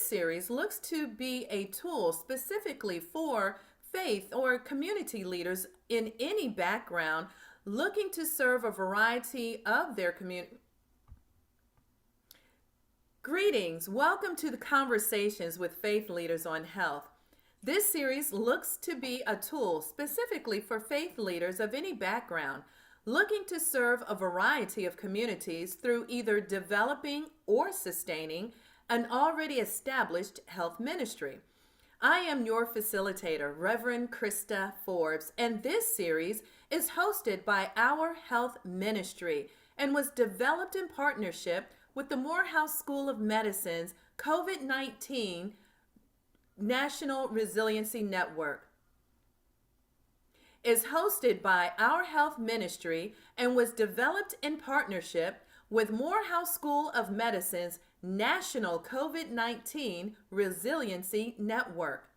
series looks to be a tool specifically for faith or community leaders in any background looking to serve a variety of their community. Greetings. Welcome to the Conversations with Faith Leaders on Health. This series looks to be a tool specifically for faith leaders of any background looking to serve a variety of communities through either developing or sustaining an already established health ministry. I am your facilitator, Reverend Krista Forbes, and this series is hosted by Our Health Ministry and was developed in partnership with the Morehouse School of Medicine's COVID-19 National Resiliency Network. Is hosted by Our Health Ministry and was developed in partnership with Morehouse School of Medicine's National COVID-19 Resiliency Network.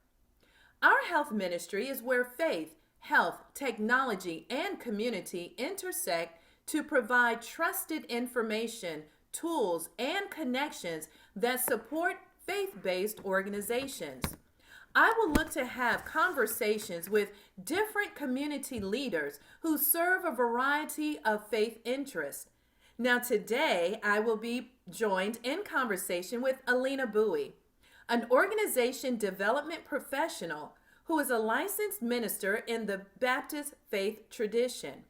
Our Health Ministry is where faith, health, technology, and community intersect to provide trusted information, tools, and connections that support faith-based organizations. I will look to have conversations with different community leaders who serve a variety of faith interests. Now, today, I will be joined in conversation with Alina Bowie, an organization development professional who is a licensed minister in the Baptist faith tradition.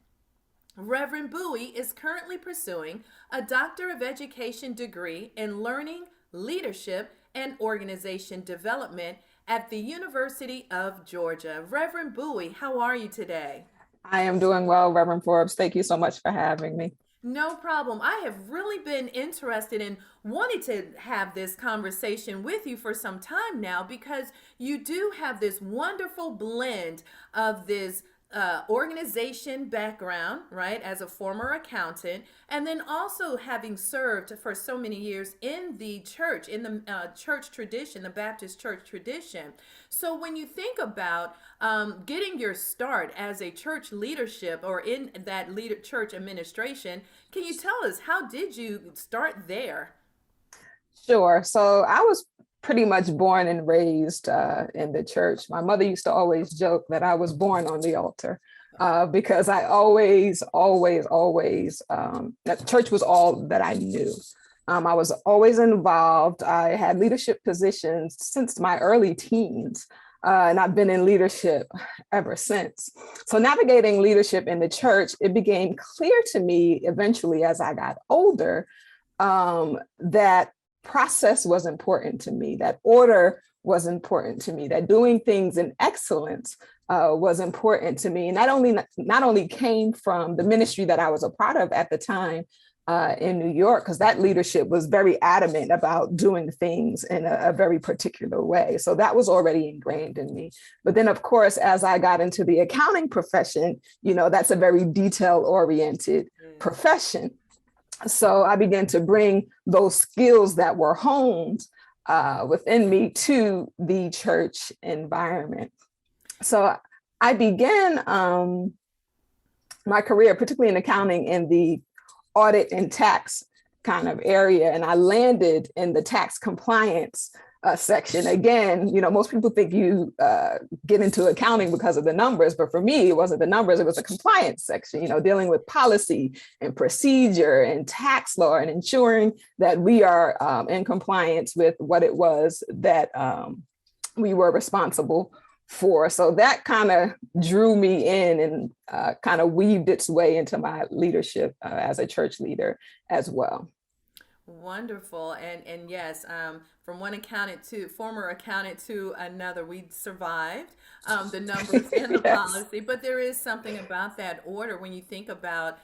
Reverend Bowie is currently pursuing a Doctor of Education degree in Learning, Leadership, and Organization Development at the University of Georgia. Reverend Bowie, how are you today? I am doing well, Reverend Forbes. Thank you so much for having me. No problem. I have really been interested in wanting to have this conversation with you for some time now because you do have this wonderful blend of this organization background, right, as a former accountant, and then also having served for so many years in the church, in the church tradition, the Baptist church tradition. So when you think about getting your start as a church leadership or in that church administration, can you tell us, how did you start there? Sure. So I was pretty much born and raised in the church. My mother used to always joke that I was born on the altar because I always, that church was all that I knew. I was always involved. I had leadership positions since my early teens, and I've been in leadership ever since. So navigating leadership in the church, it became clear to me eventually as I got older that process was important to me, that order was important to me, that doing things in excellence was important to me. And not only came from the ministry that I was a part of at the time in New York, because that leadership was very adamant about doing things in a very particular way. So that was already ingrained in me. But then, of course, as I got into the accounting profession, that's a very detail-oriented profession. So I began to bring those skills that were honed within me to the church environment. So I began my career, particularly in accounting, in the audit and tax kind of area, and I landed in the tax compliance section. Again, most people think you get into accounting because of the numbers, but for me, it wasn't the numbers, it was a compliance section, dealing with policy and procedure and tax law and ensuring that we are in compliance with what it was that we were responsible for. So that kind of drew me in and kind of weaved its way into my leadership as a church leader as well. Wonderful. And yes, from one former accountant to another, we survived the numbers and the Yes. policy, but there is something about that order when you think about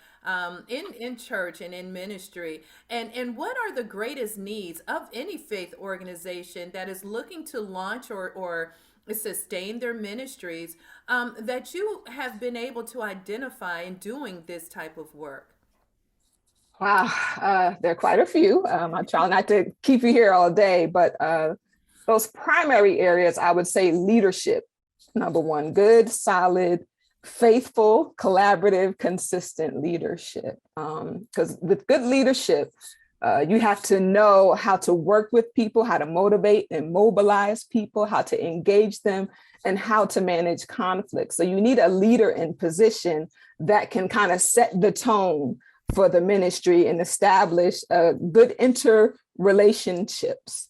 in church and in ministry. And what are the greatest needs of any faith organization that is looking to launch or sustain their ministries that you have been able to identify in doing this type of work? Wow, there are quite a few. I try not to keep you here all day, but those primary areas, I would say leadership, number one, good, solid, faithful, collaborative, consistent leadership. Because with good leadership, You have to know how to work with people, how to motivate and mobilize people, how to engage them, and how to manage conflict. So you need a leader in position that can kind of set the tone for the ministry and establish good interrelationships.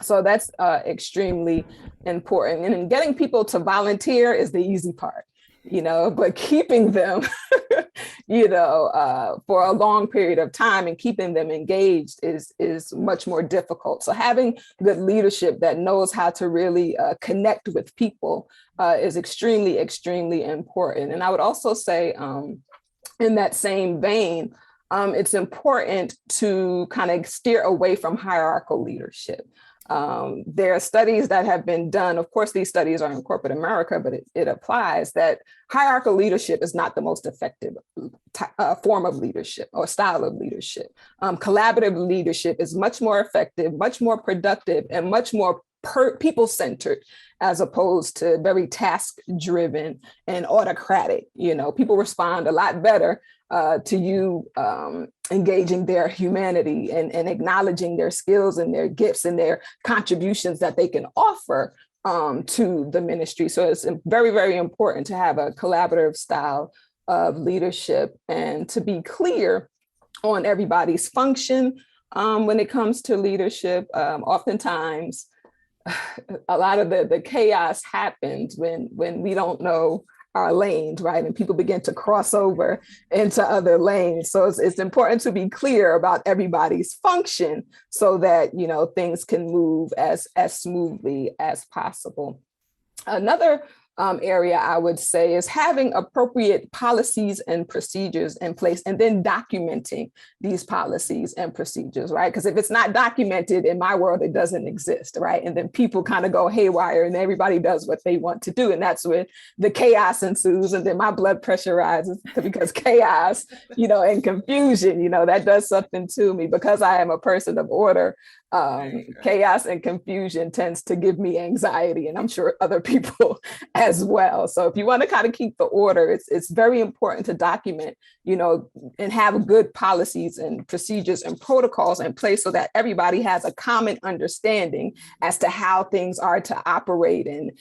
So that's extremely important. And getting people to volunteer is the easy part, but keeping them, for a long period of time and keeping them engaged is much more difficult. So having good leadership that knows how to really connect with people is extremely, extremely important. And I would also say, in that same vein, it's important to kind of steer away from hierarchical leadership. There are studies that have been done. Of course, these studies are in corporate America, but it applies that hierarchical leadership is not the most effective form of leadership or style of leadership. Collaborative leadership is much more effective, much more productive, and much more people-centered, as opposed to very task-driven and autocratic. People respond a lot better to you engaging their humanity and acknowledging their skills and their gifts and their contributions that they can offer to the ministry. So it's very, very important to have a collaborative style of leadership and to be clear on everybody's function when it comes to leadership. Oftentimes, a lot of the chaos happens when we don't know our lanes, right? And people begin to cross over into other lanes. So it's important to be clear about everybody's function so that, things can move as smoothly as possible. Another area I would say is having appropriate policies and procedures in place and then documenting these policies and procedures, right? Because if it's not documented in my world, it doesn't exist, right? And then people kind of go haywire and everybody does what they want to do. And that's when the chaos ensues. And then my blood pressure rises because chaos, and confusion, that does something to me. Because I am a person of order, chaos and confusion tends to give me anxiety, and I'm sure other people as well. So if you want to kind of keep the order, it's very important to document, and have good policies and procedures and protocols in place so that everybody has a common understanding as to how things are to operate and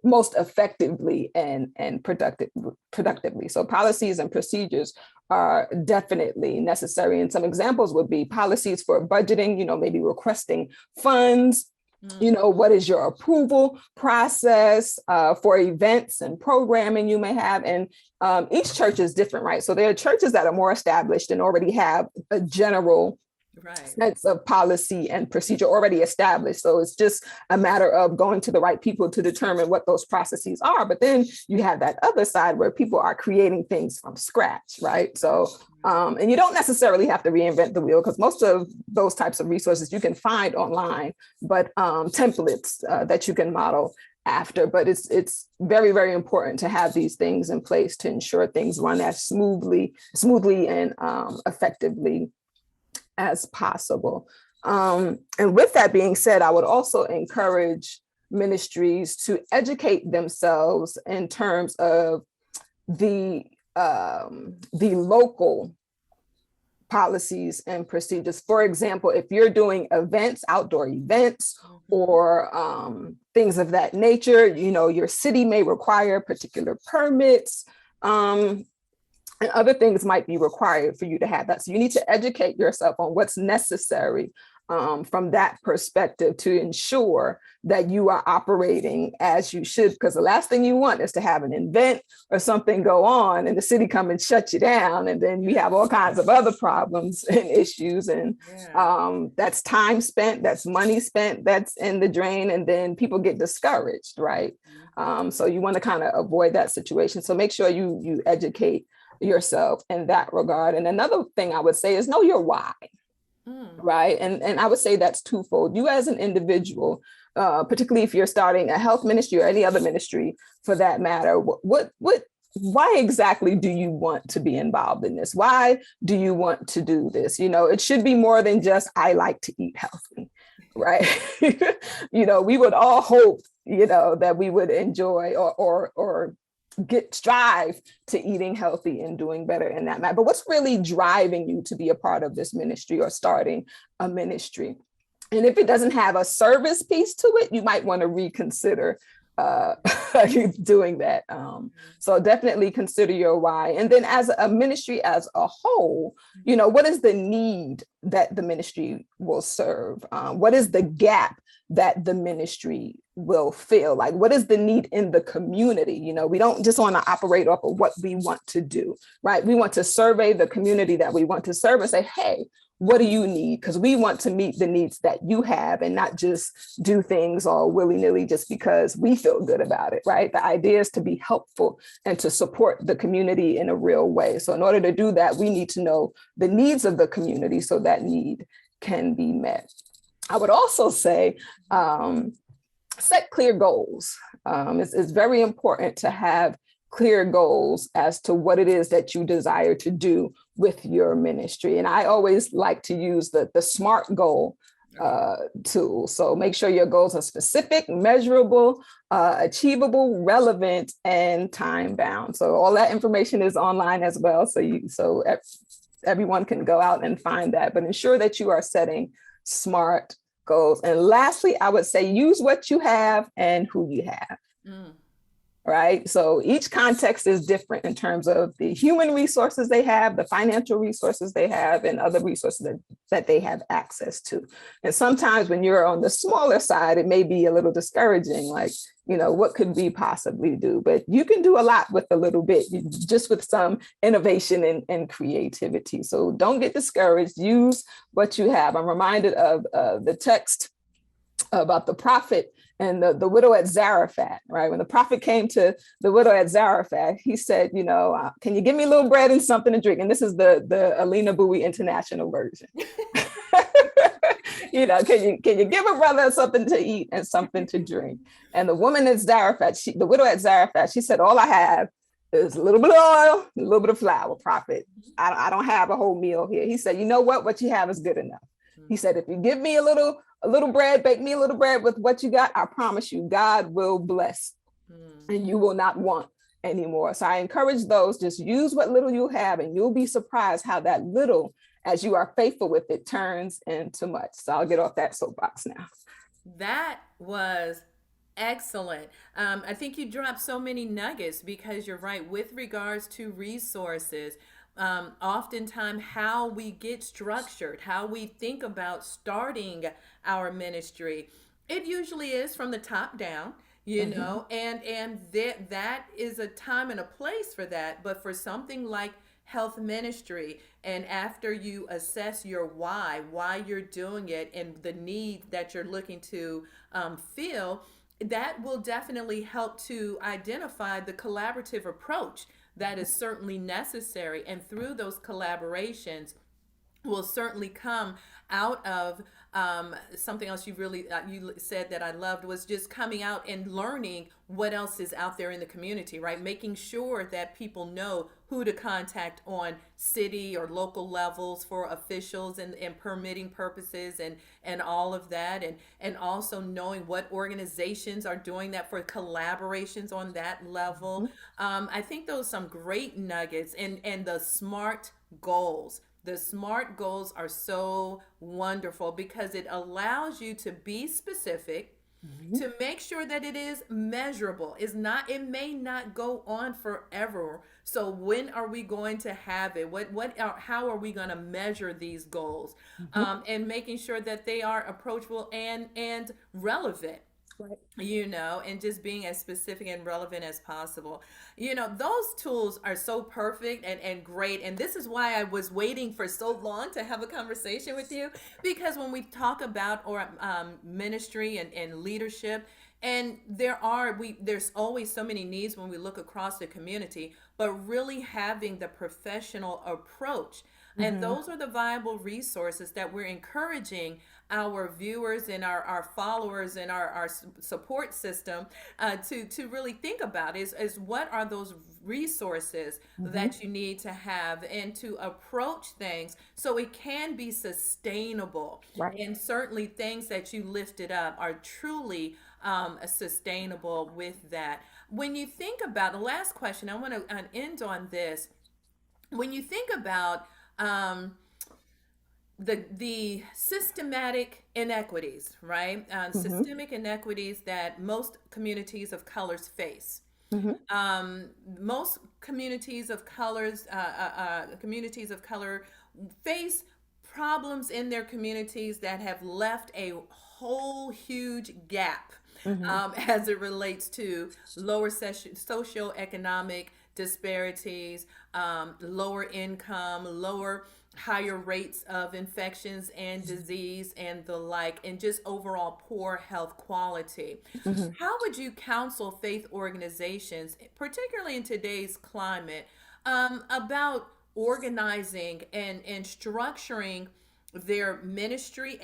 most effectively and productively. So policies and procedures are definitely necessary. And some examples would be policies for budgeting, maybe requesting funds. What is your approval process for events and programming you may have? And each church is different, right? So there are churches that are more established and already have a general sense of policy and procedure already established. So it's just a matter of going to the right people to determine what those processes are. But then you have that other side where people are creating things from scratch, right? So, and you don't necessarily have to reinvent the wheel, because most of those types of resources you can find online, but templates that you can model after. But it's very, very important to have these things in place to ensure things run as smoothly and effectively as possible. And with that being said, I would also encourage ministries to educate themselves in terms of the local policies and procedures. For example, if you're doing events, outdoor events, or things of that nature, your city may require particular permits. And other things might be required for you to have that. So you need to educate yourself on what's necessary from that perspective to ensure that you are operating as you should. Because the last thing you want is to have an event or something go on and the city come and shut you down. And then we have all kinds of other problems and issues. And that's time spent, that's money spent, that's in the drain. And then people get discouraged, right? So you want to kind of avoid that situation. So make sure you educate yourself in that regard. And another thing I would say is know your why, right? And I would say that's twofold. You as an individual, particularly if you're starting a health ministry or any other ministry for that matter, why exactly do you want to be involved in this? Why do you want to do this? It should be more than just, I like to eat healthy, right? We would all hope, that we would enjoy or strive to eating healthy and doing better in that matter. But what's really driving you to be a part of this ministry or starting a ministry? And if it doesn't have a service piece to it, you might want to reconsider uh, doing that. So definitely consider your why. And then as a ministry as a whole, what is the need that the ministry will serve? What is the gap that the ministry will fill? Like, what is the need in the community? We don't just want to operate off of what we want to do, right? We want to survey the community that we want to serve and say, hey, what do you need? Because we want to meet the needs that you have and not just do things all willy-nilly just because we feel good about it, right? The idea is to be helpful and to support the community in a real way. So in order to do that, we need to know the needs of the community so that need can be met. I would also say, set clear goals. It's very important to have clear goals as to what it is that you desire to do with your ministry. And I always like to use the SMART goal tool. So make sure your goals are specific, measurable, achievable, relevant, and time bound. So all that information is online as well. So everyone can go out and find that, but ensure that you are setting SMART goals. And lastly, I would say use what you have and who you have. Right? So each context is different in terms of the human resources they have, the financial resources they have, and other resources that they have access to. And sometimes when you're on the smaller side, it may be a little discouraging, like, what could we possibly do? But you can do a lot with a little bit, just with some innovation and creativity. So don't get discouraged. Use what you have. I'm reminded of the text about the prophet and the widow at Zarephath, right? When the prophet came to the widow at Zarephath, he said, can you give me a little bread and something to drink? And this is the Alina Bowie international version. Can you give a brother something to eat and something to drink? And the woman at Zarephath, the widow at Zarephath, she said, all I have is a little bit of oil, a little bit of flour, prophet. I don't have a whole meal here. He said, you know what you have is good enough. He said, if you give me a little bread, bake me a little bread with what you got, I promise you, God will bless and you will not want anymore. So I encourage those, just use what little you have and you'll be surprised how that little, as you are faithful with it, turns into much. So I'll get off that soapbox now. That was excellent. I think you dropped so many nuggets because you're right with regards to resources. Oftentimes how we get structured, how we think about starting our ministry, it usually is from the top down, and that is a time and a place for that. But for something like health ministry, and after you assess your why you're doing it and the need that you're looking to fill, that will definitely help to identify the collaborative approach that is certainly necessary. And through those collaborations will certainly come out of something else you said that I loved was just coming out and learning what else is out there in the community, right? Making sure that people know who to contact on city or local levels for officials and permitting purposes and all of that, and also knowing what organizations are doing that for collaborations on that level. I think those are some great nuggets, and the SMART goals. The SMART goals are so wonderful because it allows you to be specific, to make sure that it is measurable. It may not go on forever. So when are we going to have it? How are we going to measure these goals? And making sure that they are approachable and relevant. Right. And just being as specific and relevant as possible. Those tools are so perfect and great. And this is why I was waiting for so long to have a conversation with you, because when we talk about ministry and leadership, and there's always so many needs when we look across the community, but really having the professional approach And those are the viable resources that we're encouraging our viewers and our followers and our support system to really think about is what are those resources that you need to have and to approach things so it can be sustainable. Right. And certainly things that you lifted up are truly sustainable with that. When you think about the last question, I want to end on this. When you think about the systematic inequities, right? Systemic inequities that most communities of colors face. Most communities of color face problems in their communities that have left a whole huge gap as it relates to lower socioeconomic disparities, lower income, higher rates of infections and disease and the like, and just overall poor health quality. How would you counsel faith organizations, particularly in today's climate, about organizing and structuring their ministry,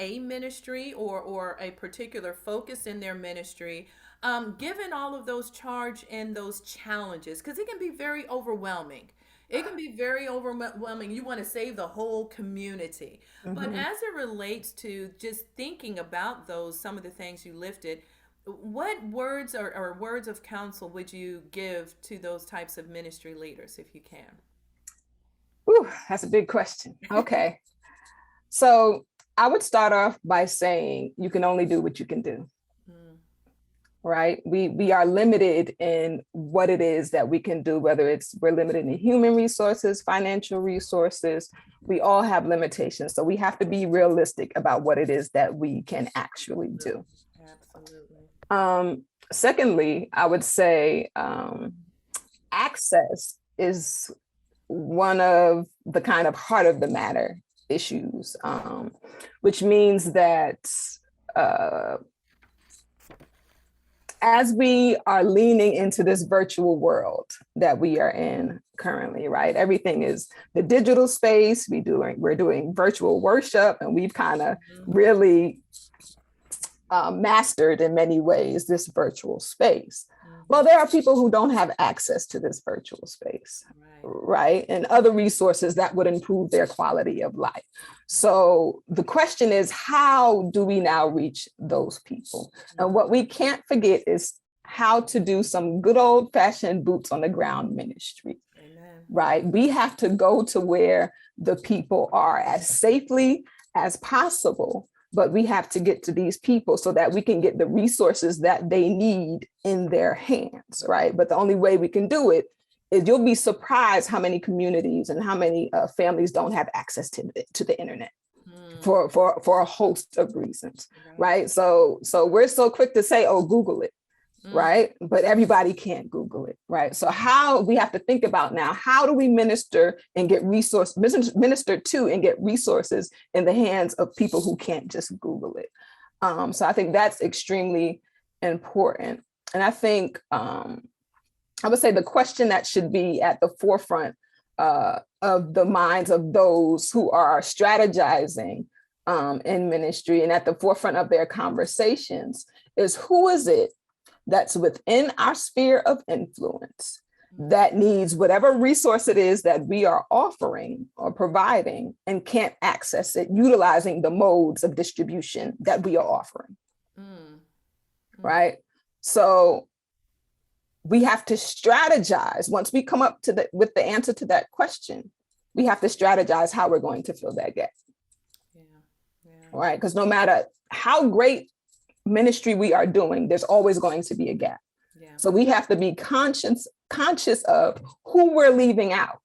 or a particular focus in their ministry, given all of those charge and those challenges? Because it can be very overwhelming. It can be very overwhelming. You want to save the whole community. But as it relates to just thinking about some of the things you lifted, what words or words of counsel would you give to those types of ministry leaders, if you can? Ooh, that's a big question. Okay. So I would start off by saying you can only do what you can do. Right? We are limited in what it is that we can do, whether we're limited in human resources, financial resources. We all have limitations. So we have to be realistic about what it is that we can actually do. Absolutely. Secondly, I would say access is one of the kind of heart of the matter issues, which means that as we are leaning into this virtual world that we are in currently, right? Everything is the digital space. We're doing virtual worship, and we've kind of really mastered in many ways this virtual space. Well, there are people who don't have access to this virtual space, right? And other resources that would improve their quality of life. So the question is, how do we now reach those people? And what we can't forget is how to do some good old fashioned boots on the ground ministry, right? We have to go to where the people are as safely as possible, but we have to get to these people so that we can get the resources that they need in their hands, right? But the only way we can do it is you'll be surprised how many communities and how many families don't have access to the internet for a host of reasons, right? So we're so quick to say, oh, Google it, right? But everybody can't Google it, right? So how we have to think about now, how do we minister to and get resources in the hands of people who can't just Google it? So I think that's extremely important. And I think I would say the question that should be at the forefront of the minds of those who are strategizing in ministry and at the forefront of their conversations is, who is it that's within our sphere of influence that needs whatever resource it is that we are offering or providing and can't access it, utilizing the modes of distribution that we are offering, right? So we have to strategize. Once we come up with the answer to that question, we have to strategize how we're going to fill that gap. Right? Because no matter how great ministry we are doing, there's always going to be a gap. So we have to be conscious of who we're leaving out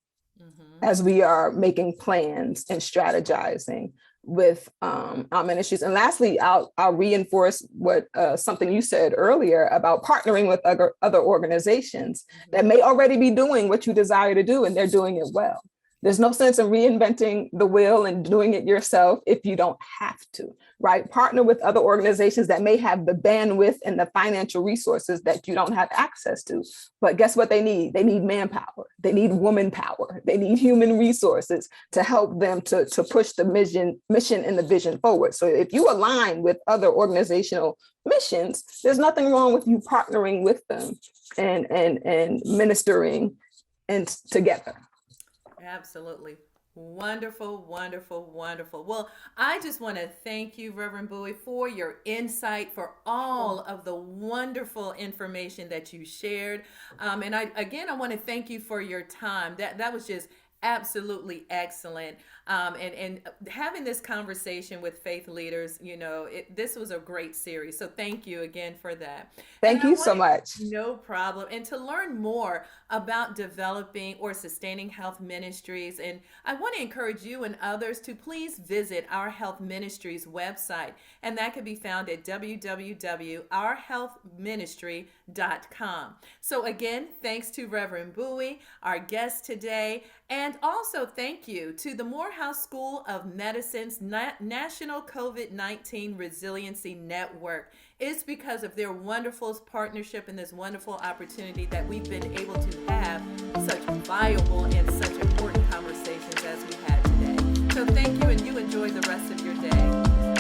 as we are making plans and strategizing with our ministries. And lastly, I'll reinforce what something you said earlier about partnering with other organizations that may already be doing what you desire to do, and they're doing it well. There's no sense in reinventing the wheel and doing it yourself if you don't have to, right? Partner with other organizations that may have the bandwidth and the financial resources that you don't have access to. But guess what they need? They need manpower. They need woman power. They need human resources to help them to push the mission and the vision forward. So if you align with other organizational missions, there's nothing wrong with you partnering with them and ministering and together. Absolutely. Wonderful, wonderful, wonderful. Well, I just want to thank you, Reverend Bowie, for your insight, for all of the wonderful information that you shared. And I want to thank you for your time. That was just absolutely excellent. And having this conversation with faith leaders, this was a great series. So thank you again for that. Thank you so much. No problem. And to learn more about developing or sustaining health ministries, and I want to encourage you and others to please visit our health ministries website. And that can be found at www.ourhealthministry.com. So again, thanks to Reverend Bowie, our guest today. And also thank you to the Morehouse School of Medicine's National COVID-19 Resiliency Network. It's because of their wonderful partnership and this wonderful opportunity that we've been able to have such viable and such important conversations as we had today. So thank you, and you enjoy the rest of your day.